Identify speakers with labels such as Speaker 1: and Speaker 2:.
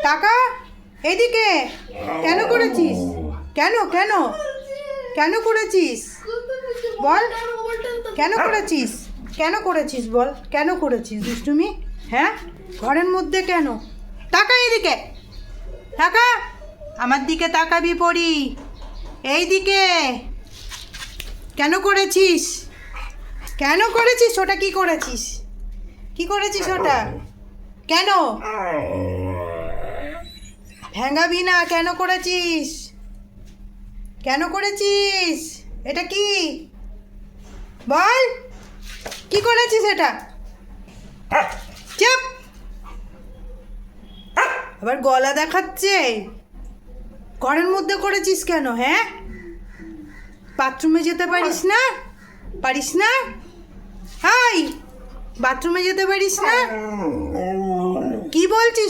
Speaker 1: টাকা এদিকে কেন করেছিস? কেন কেন কেন করেছিস বল? কেন করেছিস? কেন করেছিস বল? কেন করেছিস দুষ্টুমি? হ্যাঁ, ঘরের মধ্যে কেন? টাকা এদিকে, টাকা আমার দিকে তাকাবি পড়ি। এই দিকে কেন করেছিস? কেন করেছিস ওটা? কি করেছিস? কি করেছিস ওটা? কেন ভেঙাবি না? কেন করেছিস? কেন করেছিস? এটা কি বল? কি করেছিস এটা? চুপ! আবার গলা দেখাচ্ছে। ঘরের মধ্যে করেছিস কেন? হ্যাঁ, বাথরুমে যেতে পারিস না? পারিস না? হাই, বাথরুমে যেতে পারিস না? কি বলছিস?